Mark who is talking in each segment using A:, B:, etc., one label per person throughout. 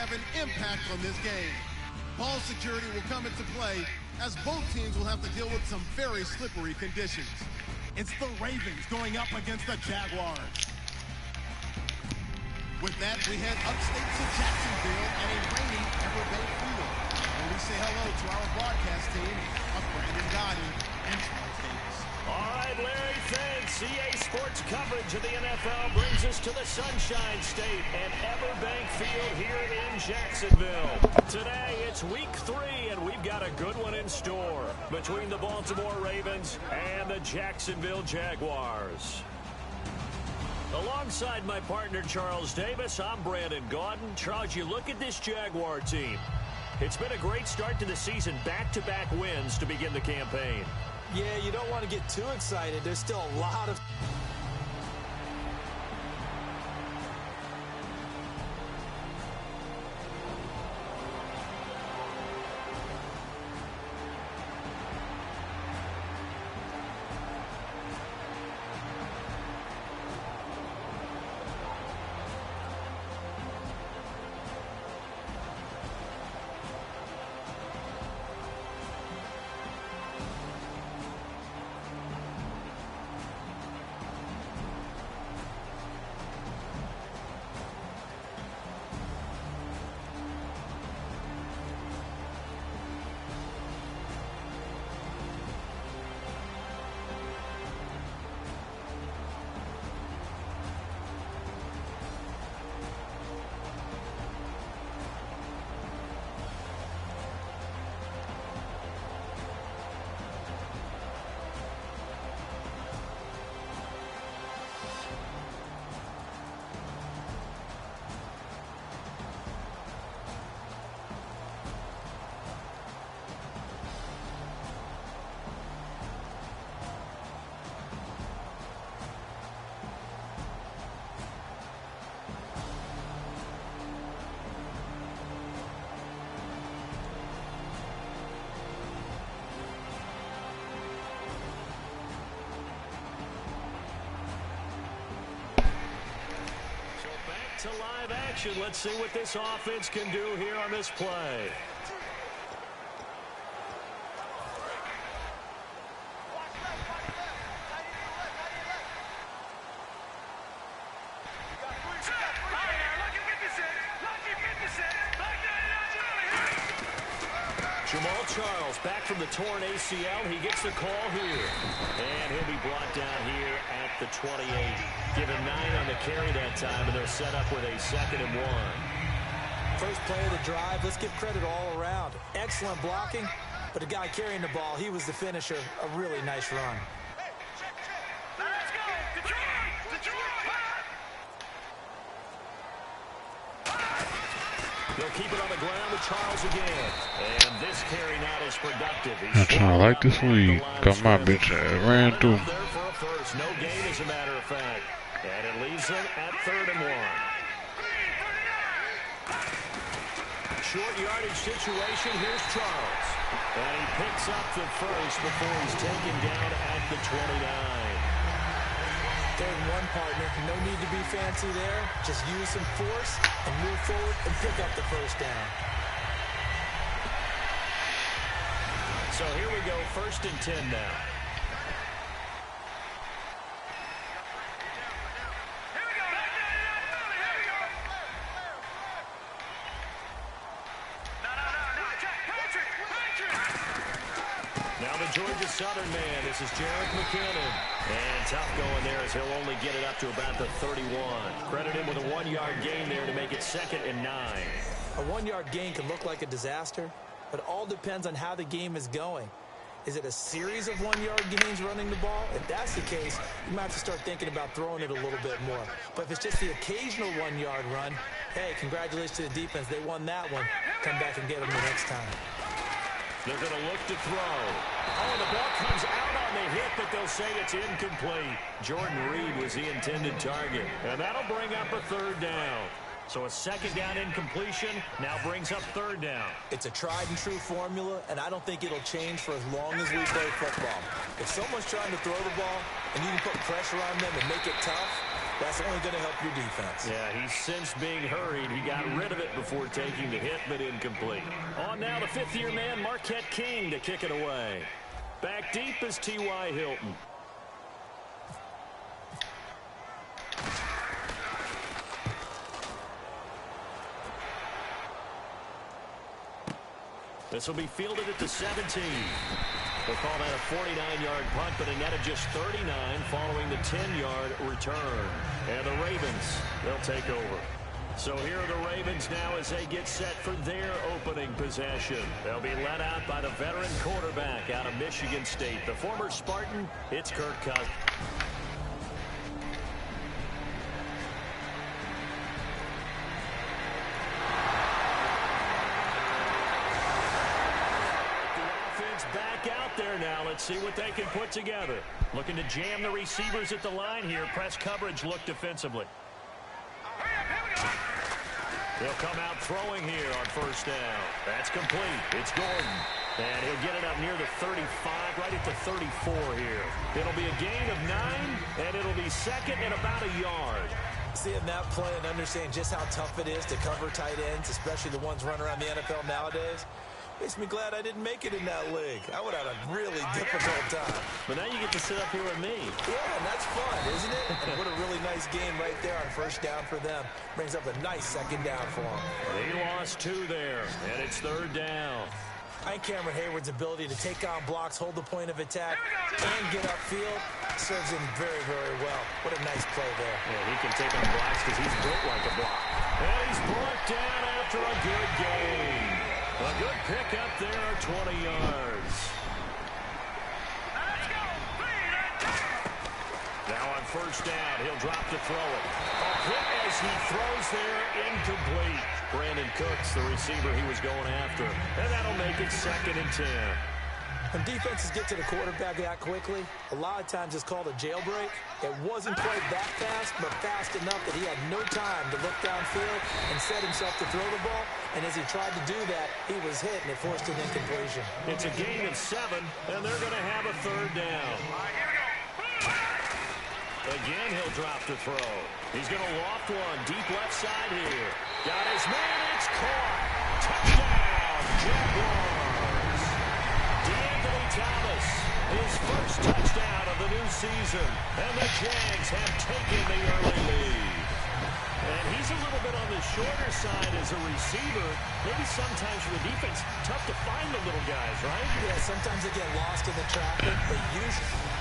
A: have an impact on this game. Ball security will come into play as both teams will have to deal with some very slippery conditions. It's the Ravens going up against the Jaguars. With that, we head upstate to Jacksonville and a rainy Everbank Field, where we say hello to our broadcast team of Brandon Gotti and Charles Davis.
B: All right, Larry, thanks. CA Sports coverage of the NFL brings us to the Sunshine State and Everbank Field here in Jacksonville. Today, it's week 3, and we've got a good one in store between the Baltimore Ravens and the Jacksonville Jaguars. Alongside my partner, Charles Davis, I'm Brandon Gaudin. Charles, you look at this Jaguar team. It's been a great start to the season, back-to-back wins to begin the campaign.
C: Yeah, you don't want to get too excited. There's still a lot of...
B: To live action. Let's see what this offense can do here on this play. Jamal Charles back from the torn ACL. He gets the call here. And he'll be brought down here at the 28. Give him 9 on the carry that time, and they'll set up with a 2nd and 1.
C: First play of the drive, let's give credit all around. Excellent blocking, but the guy carrying the ball, he was the finisher. A really nice run.
B: Let's go! Detroit! They'll keep it on the ground with Charles again. And this carry not as productive.
D: I'm trying to like this lead. Got my bitch ass ran through.
B: There for a first. No gain, as a matter of fact. And it leaves them at 3rd and 1. Short yardage situation. Here's Charles. And he picks up the first before he's taken down at the 29.
C: 3rd and 1, partner. No need to be fancy there. Just use some force and move forward and pick up the first down.
B: So here we go, 1st and 10 now. Now the Georgia Southern man, this is Jarek McKinnon. And tough going there as he'll only get it up to about the 31. Credit him with a 1-yard gain there to make it 2nd and 9.
C: A 1-yard gain can look like a disaster, but all depends on how the game is going. Is it a series of 1-yard gains running the ball? If that's the case, you might have to start thinking about throwing it a little bit more. But if it's just the occasional 1-yard run, hey, congratulations to the defense. They won that one. Come back and get them the next time.
B: They're going to look to throw. Oh, the ball comes out on the hit, but they'll say it's incomplete. Jordan Reed was the intended target. And that'll bring up a 3rd down. So a 2nd down incompletion now brings up 3rd down.
C: It's a tried and true formula, and I don't think it'll change for as long as we play football. If someone's trying to throw the ball and you can put pressure on them and make it tough, That's only going to help your defense.
B: Yeah, he sensed being hurried. He got rid of it before taking the hit, but incomplete. On now, the fifth-year man, Marquette King, to kick it away. Back deep is T.Y. Hilton. This will be fielded at the 17. They'll call that a 49-yard punt, but a net of just 39 following the 10-yard return. And the Ravens, they'll take over. So here are the Ravens now as they get set for their opening possession. They'll be led out by the veteran quarterback out of Michigan State. The former Spartan, it's Kirk Cousins. Back out there now. Let's see what they can put together. Looking to jam the receivers at the line here. Press coverage look defensively. He'll come out throwing here on first down. That's complete. It's Gordon. And he'll get it up near the 35, right at the 34 here. It'll be a gain of 9, and it'll be second and about a yard.
C: Seeing that play and understanding just how tough it is to cover tight ends, especially the ones running around the NFL nowadays, makes me glad I didn't make it in that league. I would have had a really difficult time.
B: But now you get to sit up here with me.
C: Yeah, and that's fun, isn't it? And what a really nice game right there on first down for them. Brings up a nice second down for them.
B: They lost 2 there, and it's third down.
C: I think Cameron Hayward's ability to take on blocks, hold the point of attack, and get upfield serves him very, very well. What a nice play there.
B: Yeah, he can take on blocks because he's built like a block. And he's brought down after a good game. A good pick up there, 20 yards. Now on first down, he'll drop to throw it. A hit as he throws there, incomplete. Brandon Cooks, the receiver he was going after. And that'll make it second and 10.
C: When defenses get to the quarterback that quickly, a lot of times it's called a jailbreak. It wasn't quite that fast, but fast enough that he had no time to look downfield and set himself to throw the ball. And as he tried to do that, he was hit, and it forced an incompletion.
B: It's a gain of 7, and they're going to have a third down. Again, he'll drop to throw. He's going to loft one deep left side here. Got his man. It's caught. Touchdown, Jaguars. Thomas, his first touchdown of the new season, and the Jags have taken the early lead. And he's a little bit on the shorter side as a receiver. Maybe sometimes for the defense, tough to find the little guys, right?
C: Yeah, sometimes they get lost in the traffic, but usually...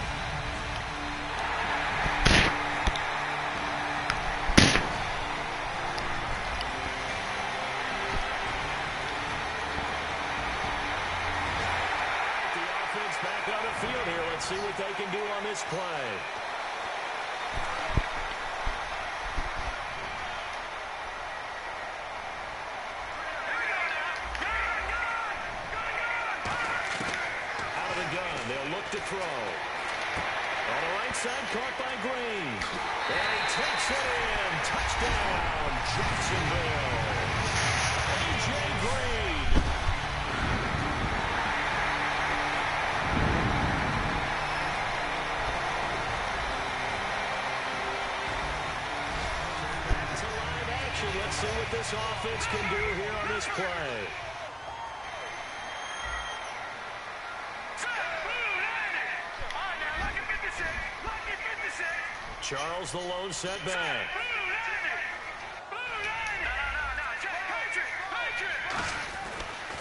B: Back on the field here. Let's see what they can do on this play. Out of the gun. They'll look to throw. On the right side, caught by Green. And he takes it in. Touchdown, Jacksonville. A.J. Green. Let's see what this offense can do here on this play. Charles, the lone setback.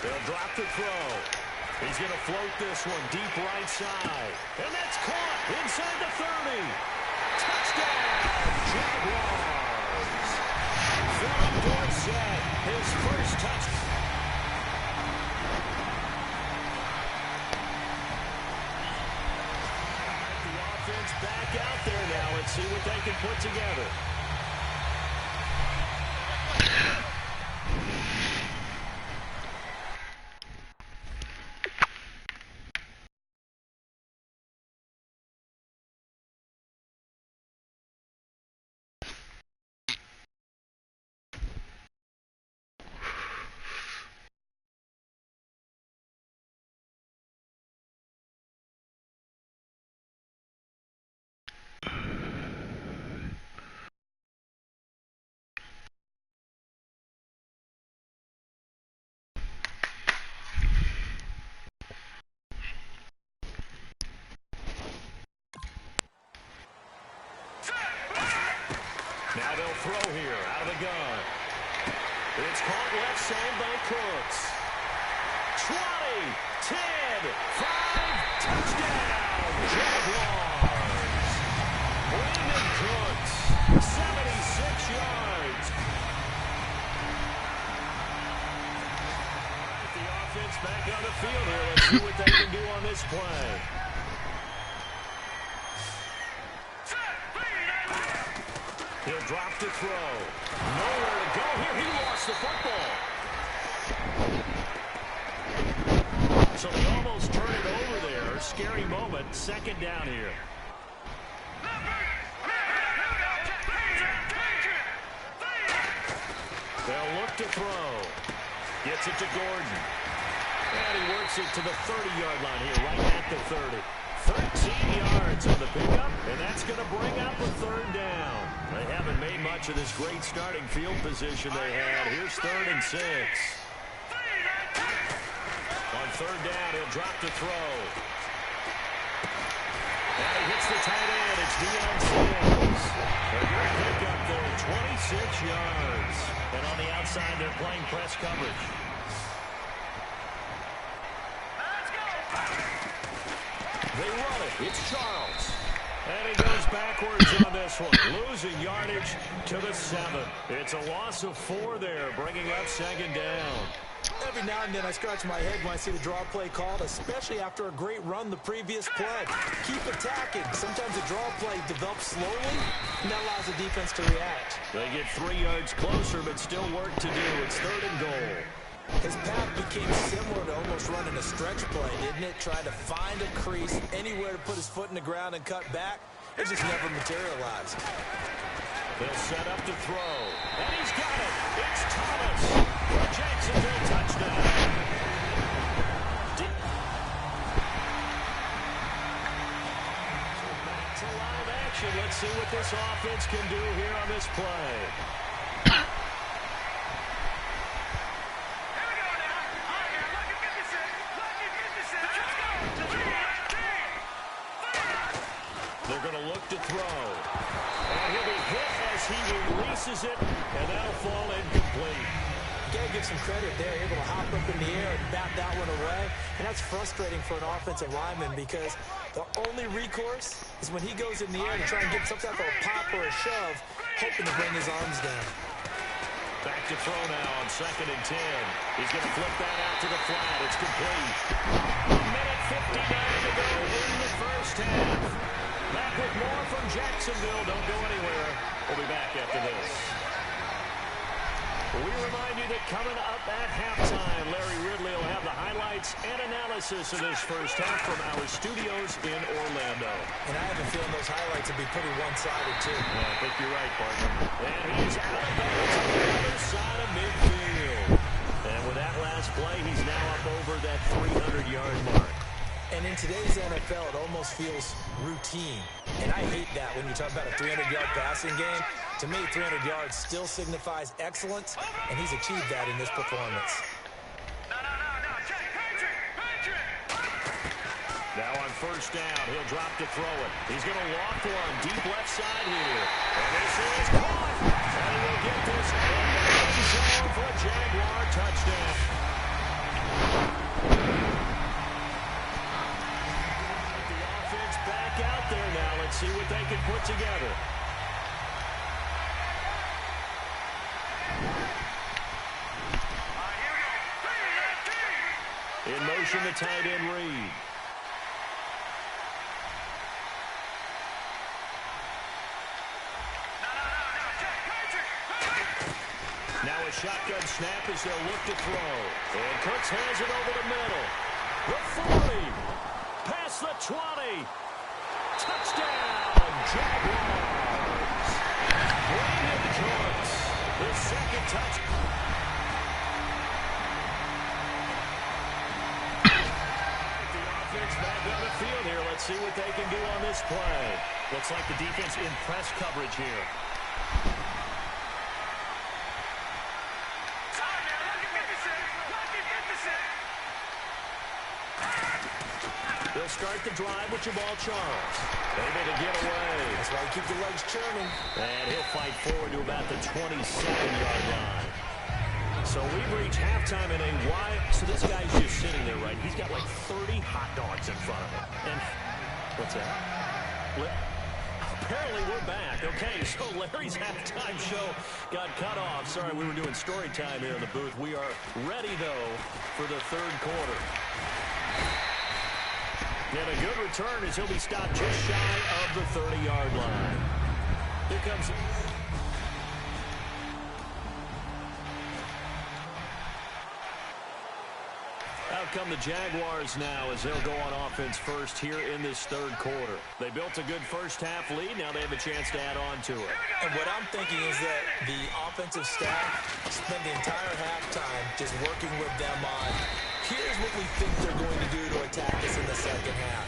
B: They'll drop the throw. He's going to float this one deep right side. And that's caught inside the 30. Touchdown, Jaguars. Dorsett, his first touch. The offense back out there now. Let's see what they can put together. Now they'll throw here out of the gun. It's caught left side by Cooks. 20, 10, 5, touchdown, Jaguars. Brandon Cooks, 76 yards. The offense back on the field here. Let's see what they can do on this play. He'll drop to throw. Nowhere to go here. He lost the football. So they almost turn it over there. Scary moment. Second down here. They'll look to throw. Gets it to Gordon. And he works it to the 30-yard line here, right at the 30. 13 yards on the pickup, and that's going to bring up a third down. They haven't made much of this great starting field position they had. Here's 3rd and 6. On third down, he'll drop to throw. And he hits the tight end. It's Deion Sanders. A good pickup there, 26 yards. And on the outside, they're playing press coverage. They run it. It's Charles. And he goes backwards on this one. Losing yardage to the 7. It's a loss of 4 there, bringing up second down.
C: Every now and then I scratch my head when I see the draw play called, especially after a great run the previous play. Keep attacking. Sometimes the draw play develops slowly, and that allows the defense to react.
B: They get 3 yards closer, but still work to do. It's 3rd and goal.
C: His path became similar to almost running a stretch play, didn't it? Trying to find a crease, anywhere to put his foot in the ground and cut back. It just never materialized.
B: They'll set up to throw. And he's got it. It's Thomas. For Jacksonville touchdown. Back to live action. Let's see what this offense can do here on this play. They're going to look to throw. And he'll be hit as he releases it, and that'll fall incomplete.
C: You got to give some credit there, able to hop up in the air and bat that one away. And that's frustrating for an offensive lineman because the only recourse is when he goes in the air to try and get some type of a pop or a shove, hoping to bring his arms down.
B: Back to throw now on 2nd and 10. He's going to flip that out to the flat. It's complete. 1:59 to go in the first half. Back with more from Jacksonville. Don't go anywhere. We'll be back after this. We remind you that coming up at halftime, Larry Ridley will have the highlights and analysis of this first half from our studios in Orlando.
C: And I have a feeling those highlights will be pretty one-sided, too.
B: Yeah, I think you're right, partner. And he's out of bounds on the other side of midfield. And with that last play, he's now up over that 300-yard mark.
C: And in today's NFL, it almost feels routine. And I hate that when you talk about a 300-yard passing game. To me, 300 yards still signifies excellence, and he's achieved that in this performance.
B: Now on first down, he'll drop to throw it. He's going to walk one deep left side here. And this is caught. And he'll get this in the end zone for a Jaguar touchdown. The offense back out there now. Let's see what they can put together. In motion, the tight end Reed. Now a shotgun snap as they'll look to throw. And Cooks has it over the middle. The 40. Past the 20. Touchdown, Jaguars. Brandon Cooks. The second touchdown. Back on the field here. Let's see what they can do on this play. Looks like the defense in press coverage here. They'll He'll start the drive with Jamal Charles. Able to get away.
C: That's why you keep the legs churning.
B: And he'll fight forward to about the 27-yard line. So we've reached halftime in a wide. So this guy's just sitting there, right? He's got like 30 hot dogs in front of him. And what's that? Apparently we're back. Okay, so Larry's halftime show got cut off. Sorry, we were doing story time here in the booth. We are ready, though, for the third quarter. And a good return as he'll be stopped just shy of the 30-yard line. Here comes... Out come the Jaguars now as they'll go on offense first here in this third quarter. They built a good first-half lead. Now they have a chance to add on to it.
C: And what I'm thinking is that the offensive staff spent the entire halftime just working with them on, here's what we think they're going to do to attack us in the second half.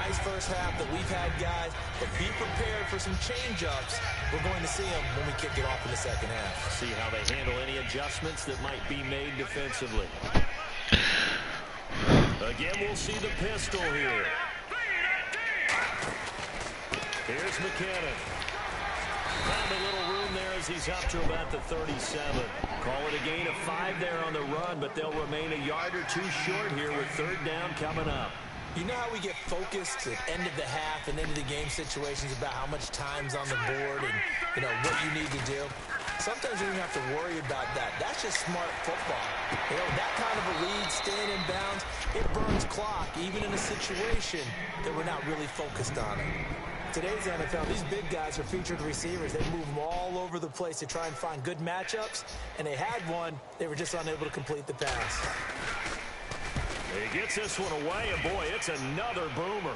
C: Nice first half that we've had, guys, but be prepared for some change-ups. We're going to see them when we kick it off in the second half.
B: See how they handle any adjustments that might be made defensively. Again, we'll see the pistol here. Here's McKinnon. Found a little room there as he's up to about the 37. Call it a gain of 5 there on the run, but they'll remain a yard or two short here with third down coming up.
C: You know how we get focused at end of the half and end of the game situations about how much time's on the board and, you know, what you need to do? Sometimes you don't have to worry about that. That's just smart football. You know, that kind of a lead, staying in bounds, it burns clock, even in a situation that we're not really focused on it. Today's NFL, these big guys are featured receivers. They move them all over the place to try and find good matchups, and they had one. They were just unable to complete the pass.
B: He gets this one away, and boy, it's another boomer.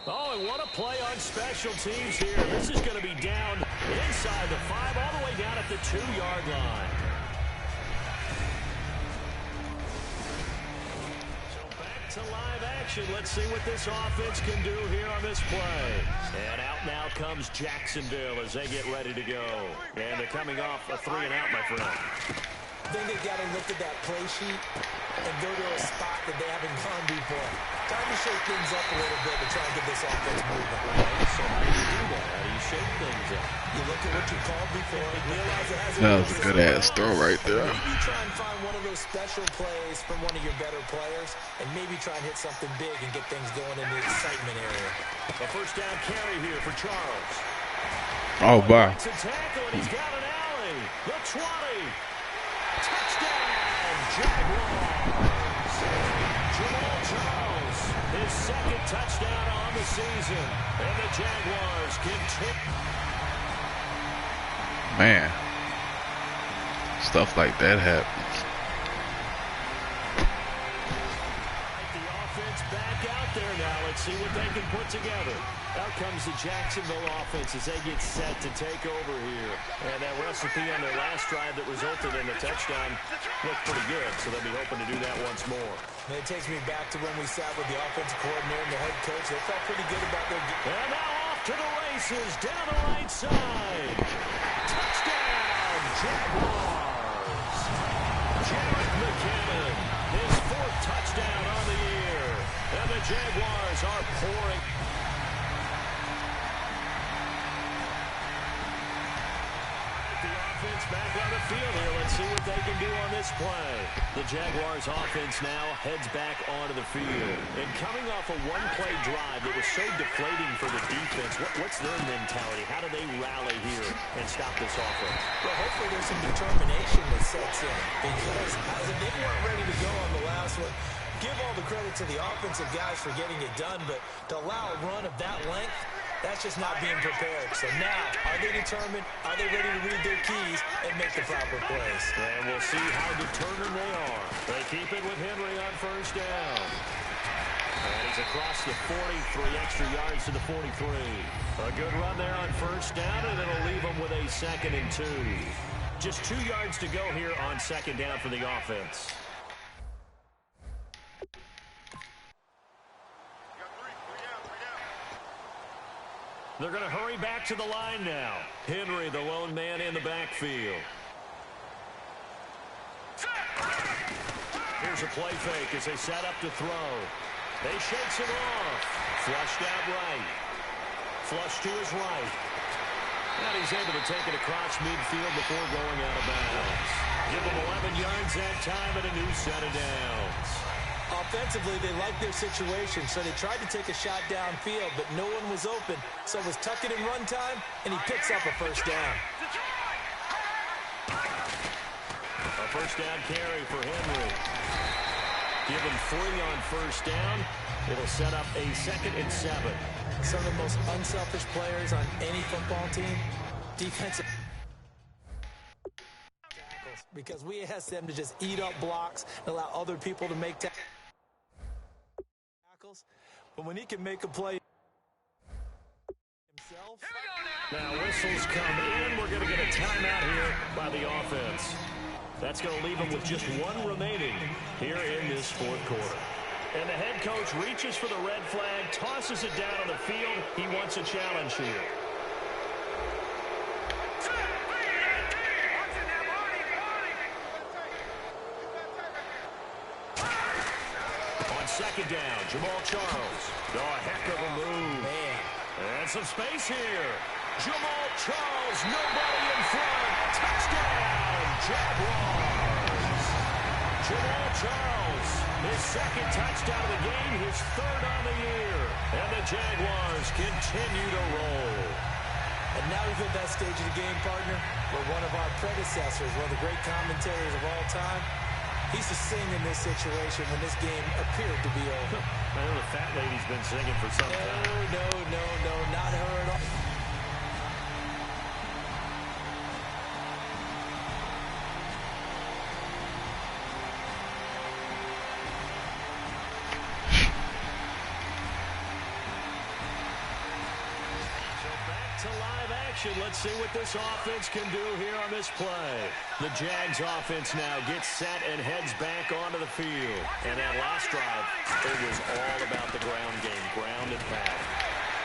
B: Oh, and what a play on special teams here. This is going to be down inside the 5, all the way down at the 2-yard line. So back to live action. Let's see what this offense can do here on this play. And out now comes Jacksonville as they get ready to go. And they're coming off a 3-and-out, my friend.
C: I think they've got to look at that play sheet and go to a spot that they haven't gone before. Time to shake things up a little bit to try and get this offense moving.
B: So how do you do that? How do you shake things up?
C: You look at what you called before and realize it hasn't.
D: That was a good-ass throw right there.
C: Maybe try and find one of those special plays from one of your better players and maybe try and hit something big and get things going in the excitement area.
B: A first down carry here for Charles.
D: Oh, wow.
B: It's a tackle, and he's got an alley. The 20. Touchdown, Jaguars. Jamal Charles, his second touchdown on the season. And the Jaguars continue.
D: Man. Stuff like that happens.
B: The offense back out there now. Let's see what they can put together. Out comes the Jacksonville offense as they get set to take over here. And that recipe on their last drive that resulted in a touchdown looked pretty good, so they'll be hoping to do that once more.
C: And it takes me back to when we sat with the offensive coordinator and the head coach. They felt pretty good about their game.
B: And now off to the races down the right side. Touchdown, Jaguars. Jarrett McKinnon, his 4th touchdown on the year. And the Jaguars are pouring. Back on the field here. Let's see what they can do on this play. The Jaguars offense now heads back onto the field. And coming off a one-play drive that was so deflating for the defense, what's their mentality? How do they rally here and stop this offense?
C: Well, hopefully there's some determination that sets in. Because they weren't ready to go on the last one. Give all the credit to the offensive guys for getting it done, but to allow a run of that length, that's just not being prepared. So now, are they determined? Are they ready to read their keys and make the proper plays?
B: And we'll see how determined they are. They keep it with Henry on first down. And he's across the 40, 3 extra yards to the 43. A good run there on first down, and it'll leave them with a 2nd and 2. Just 2 yards to go here on 2nd down for the offense. They're going to hurry back to the line now. Henry, the lone man in the backfield. Here's Here's a play fake as they set up to throw. They shakes it off. Flushed out right. Flush to his right. And he's able to take it across midfield before going out of bounds. Give him 11 yards that time and a new set of downs.
C: Offensively, they liked their situation, so they tried to take a shot downfield, but no one was open. So it was tuck it in run time, and he picks up a first down.
B: A first down carry for Henry. Give him 3 on first down. It'll set up a 2nd and 7.
C: Some of the most unselfish players on any football team, defensive tackles, because we ask them to just eat up blocks and allow other people to make tackles. But when he can make a play himself.
B: Now whistles come in. We're going to get a timeout here by the offense. That's going to leave them with just 1 remaining here in this 4th quarter. And the head coach reaches for the red flag, tosses it down on the field. He wants a challenge here. On 2nd down, Jamal Charles. Oh, a heck of a move.
C: Man.
B: And some space here. Jamal Charles, nobody in front. Touchdown, Jaguars. Jamal Charles, his 2nd touchdown of the game, his 3rd on the year. And the Jaguars continue to roll.
C: And now we've hit that stage of the game, partner, where one of our predecessors, one of the great commentators of all time, he used to sing in this situation when this game appeared to be over.
B: I know the fat lady's been singing for some time.
C: No, not her at all.
B: Let's see what this offense can do here on this play. The Jags offense now gets set and heads back onto the field. And that last drive, it was all about the ground game, ground and pound.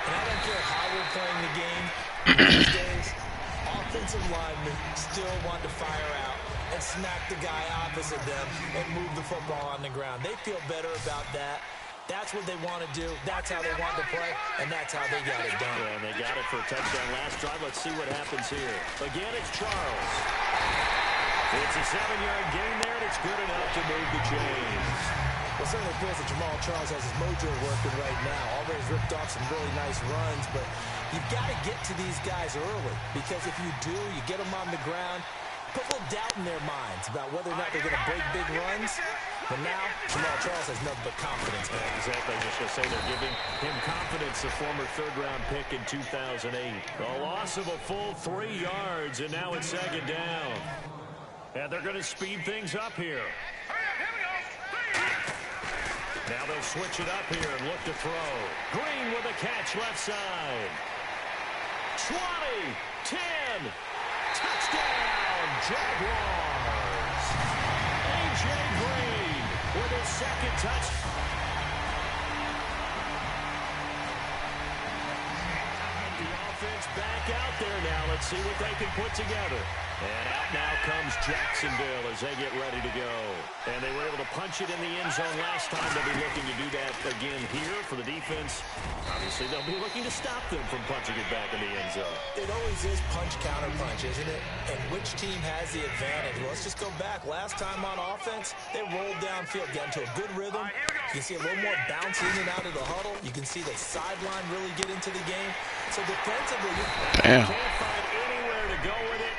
C: And I don't care how we're playing the game these days, offensive linemen still want to fire out and smack the guy opposite them and move the football on the ground. They feel better about that. That's what they want to do. That's how they want to play, and that's how they got it done.
B: Yeah, and they got it for a touchdown last drive. Let's see what happens here. Again, it's Charles. It's a 7-yard gain there, and it's good enough to move the chains.
C: Well, certainly feels that Jamal Charles has his mojo working right now. Already ripped off some really nice runs, but you've got to get to these guys early, because if you do, you get them on the ground, put a little doubt in their minds about whether or not they're going to break big runs. But now, Jamal Charles has nothing but confidence.
B: Yeah, exactly. I was just going to say they're giving him confidence, the former 3rd-round pick in 2008. A loss of a full 3 yards, and now it's 2nd down. And they're going to speed things up here. Now they'll switch it up here and look to throw. Green with a catch left side. 20, 10, touchdown, Jaguars. A.J. Green with his 2nd touch. The offense back out there now. Let's see what they can put together. And out now comes Jacksonville as they get ready to go. And they were able to punch it in the end zone last time. They'll be looking to do that again here for the defense. Obviously, they'll be looking to stop them from punching it back in the end zone.
C: It always is punch, counter punch, isn't it? And which team has the advantage? Well, let's just go back. Last time on offense, they rolled downfield, got into a good rhythm. You can see a little more bounce in and out of the huddle. You can see the sideline really get into the game. So defensively, you
B: can't find anywhere to go with it.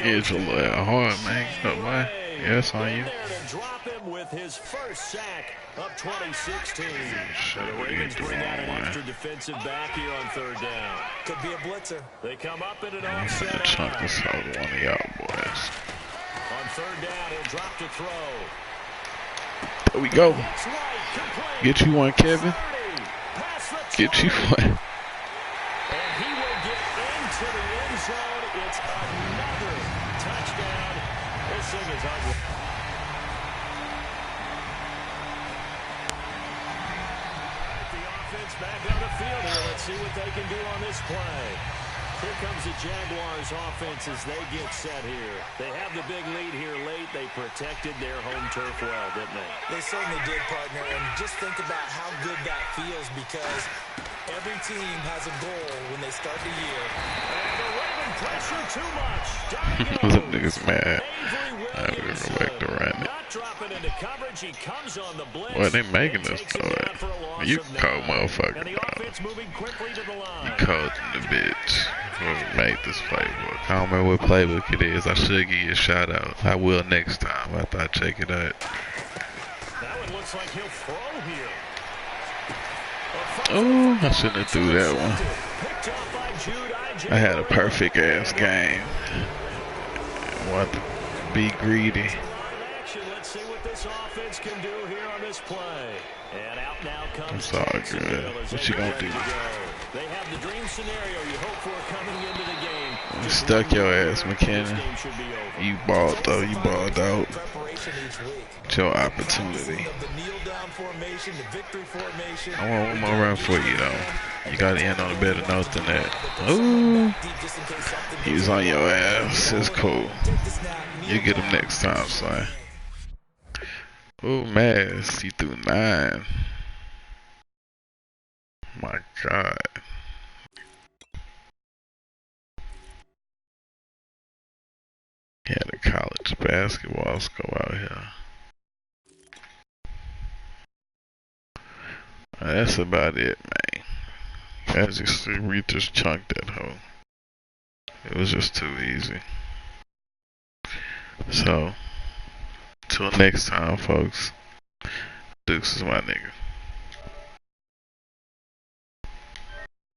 D: It's a little hard, man. No lie. Yes, on you.
B: There to drop him with his first sack of 2016. The Ravens bring out an extra defensive back here on 3rd down.
C: Could be a blitzer.
B: They come up in an offset
D: Chunk
B: out.
D: this out one of y'all boys.
B: On 3rd down, he'll drop to throw.
D: There we go. Get you one, Kevin. Get you one.
B: And he will get into the end zone. It's another touchdown. This thing is ugly. The offense back on the field here. Let's see what they can do on this play. Here comes the Jaguars offense as they get set here. They have the big lead here late. They protected their home turf well, didn't they?
C: They certainly did, partner. And just think about how good that feels because every team has a goal when they start the year.
B: And the Raven pressure too much.
D: Them niggas mad. I gotta go back to running.
B: Not dropping into coverage. He comes on the blitz.
D: Well, they making us do it. You cold motherfucker.
B: And the offense moving quickly to the line.
D: You cold in the bitch. We'll make this playbook. I don't remember what playbook it is. I should give you a shout out. I will next time after I check it out.
B: Now it looks like he'll throw here.
D: Oh, I shouldn't have threw that one. I had a perfect ass game. Want to be greedy.
B: Let's see what this offense can do here on this play. And out now comes
D: It's all good. What you gonna do?
B: They have the dream scenario you hope for coming into the game.
D: You stuck your ass, McKinnon. You balled though. You balled out. It's your opportunity. I want one more run for you though. You gotta end on a better note than that. Ooh. He was on your ass. It's cool. You get him next time, son. Ooh, Mass. You threw 9. My God. He had a college basketball school out here. That's about it, man. We just chunked that hoe. It was just too easy. So, till next time, folks. Deuces, my nigga.